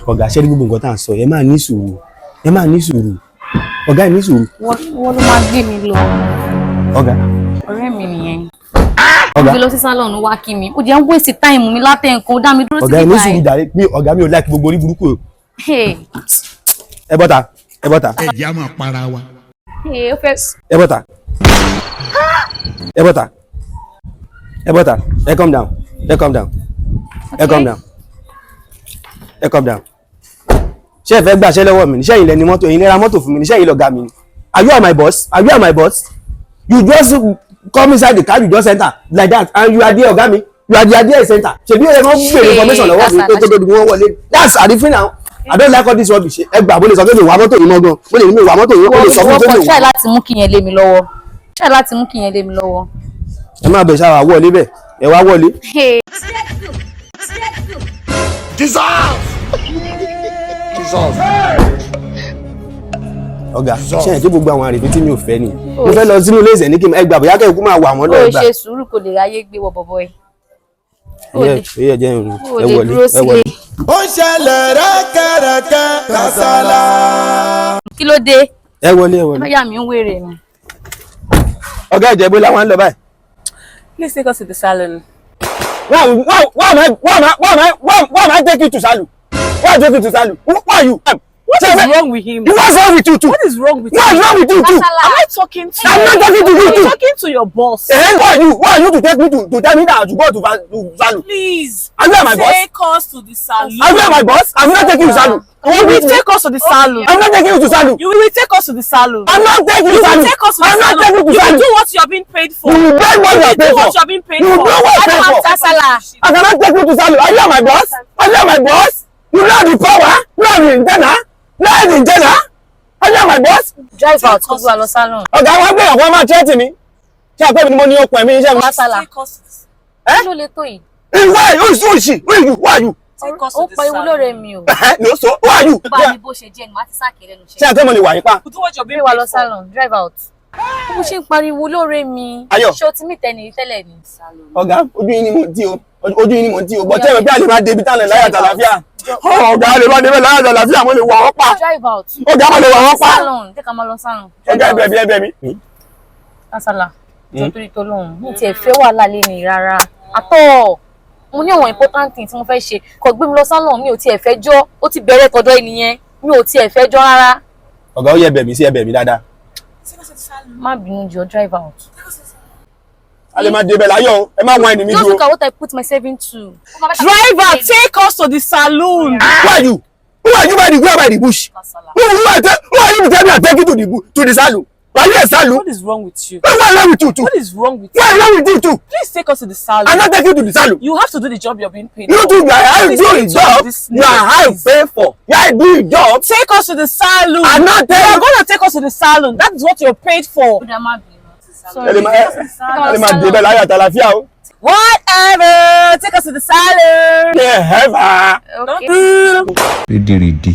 Ọ̀gá ṣe rí gbogbo nǹkan tá à ń sọ ẹ máa ní sùúrù ọ̀gá ní sùúrù. wọ́n ló máa gbé mi lọ. ọ̀gá. ọ̀rẹ́ mi nìyẹn. ọ̀gá gbé lọ sí salon wá kí mi ó jẹ́ ń waste time mi látẹ̀ nǹkan ó dá mi dúró sí ọ̀gá ní sùúrù dàrí pé ọ̀gá mi ò like gbogbo orí burúkú o. ẹ bọ́ta. ẹ̀jẹ̀ á máa para wa. ó fẹ́. ẹ bọ́ta. ẹ calm down. ṣé ẹ fẹ́ gbàṣẹ́ lọ́wọ́ mi níṣẹ́ ilẹ̀ ni mọ́tò ẹ̀yin lẹ́ra mọ́tò fún mi níṣẹ́ yìí lọ́gá mi ni. Are you my boss? You just come inside the car, you just enter like that and you are there ọ̀gá mi. You are there center. Ṣebí ẹ máa ń béèrè information lọ́wọ́ mi tó tó dùn wọ́n wọlé. That's àrífín now. I don't like all this rubbish. Ẹ gbà bó lè sọ pé mi wà mọ́tò yìí mọ́ gan. Mo lè ní mi wà mọ́tò yìí ó lè sọ fún mi. Try láti mú kí yẹn lé mi lọ́wọ́. Ẹ má bẹ̀ ṣáà wọlé bẹ̀. Ẹ wá wọlé. Ọ̀gá ṣe é kí gbogbo àwọn àrífín tí mi ò fẹ́ ni. Mo fẹ́ lọ sínú ilé ìṣẹ̀ ní kí ẹ gbà bóyá kẹ́kọ̀ọ́ máa wà wọ́n lọ gbà. Ó ṣe sùúrù kò lè ráyé gbé wọ bọ̀bọ̀ ẹ̀. Ẹ jẹ́ ẹ wọlé. Ó ń ṣẹlẹ̀ rẹ́kẹ̀rẹ́kẹ́ Kasala. Kí ló dé? Ẹ wọlé. Bóyá mi ń wèrè ni. Ọ̀gá ìjẹ́bú làwọn ń lọ báyìí. Please take us to the salon. Why am I taking you to salon? Why are you taking to salon? Who are you? What is wrong with him? What's wrong with you too? What is wrong with What's wrong with you too? Am I talking to you? I'm not talking to you too. I'm talking to your boss. Who are you to take me to tell me that to go to salon? Please. Are you my boss? Take us to the salon. Are you my boss? I'm not taking you to salon. You will take us to the salon. I'm not taking you to salon. You will take us to the salon. I'm not taking you to salon. Take us to the I'm not salon. taking you to You salon. will do what you are being paid for. You will do what you are paid for. What you are being paid You will for. do what you are paid for. Kasala. I cannot take you to salon. Are you my boss? Are you my boss? You know the power. You know the antenna. Are you my boss? Drive out kó gbà lọ salon. Ọ̀gá wa gbé ọ̀pọ̀ máa tẹ́tì mi. Ṣé àpẹ́ mi ni mo ní okùn ẹ̀mí iṣẹ́ mi? Kasala. Kí ló lè tó yìí? Why? Who are you? Ó pa ewu lóore mi o. No, so who are you? Bá mi bó ṣe jẹ́ ni màá ti sáàkì lẹ́nu Ṣé àpẹ́ mo lè wà yín pa? Do what you are being Gbé wa paid lọ for. salon. Drive out. Bó ṣe ń pariwo lóore mi. Ayọ̀. Ṣé o ti mí tẹ́ni tẹ́lẹ̀ ni? Ọ̀gá ojú yín ni mo ti o. Bọ̀tẹ́ mi bí a lè máa débi tálẹ̀ láyà tàlàfíà. Ọ̀gá lè máa débi láyà tàlàfíà mo lè wà wọ́n pa. Drive out. Ọ̀gá mo lè wà wọ́n pa. Salon. Jẹ́ ká máa lọ salon. Ọ̀gá ẹbẹ̀ mi. Kasala. Jọ torí tó lóhùn. Mi tiẹ̀ fẹ́ wàhálà lé ní rárá. Àtọ̀. Mo ní àwọn important thing tí mo fẹ́ ṣe. Kò gbé mi lọ salon mi ò tiẹ̀ fẹ́ jọ́. Ó ti bẹ̀rẹ̀ tọ̀dọ̀ ènìyàn. Mi ò tiẹ̀ fẹ́ jọ́ rárá. Ọ̀gá ó yẹ ẹbẹ̀ mi sí ẹbẹ̀ mi dáadáa. Má bínú jọ̀ọ́, drive out. A lè máa débẹ̀ láyọ̀ o. Ẹ má wọ́n ẹni mi Just dúró. look at what I put myself into. Driver, take us to the salon. Who are you? Who are you by the bush? Who are you to tell me I'm taking to the salon? Are you a salon? What is wrong with you? What is wrong with you too? What is wrong with you? What is wrong with you too? Please take us to the salon. I'm not taking you to the salon. You have to do the job you're being paid You for. do the high Please do take the us job. to this- You are high pay for. You are doing job. Take us to the salon. I'm not You are taking. going to take us to the salon. That is what you're paid for. Ó dá má bínú. Ẹ lè máa débẹ̀ láyọ̀ àtàlàfíà o. Whatever. Take us to the salon. Ẹ hẹ́fà. Okay. Rédèrèdè.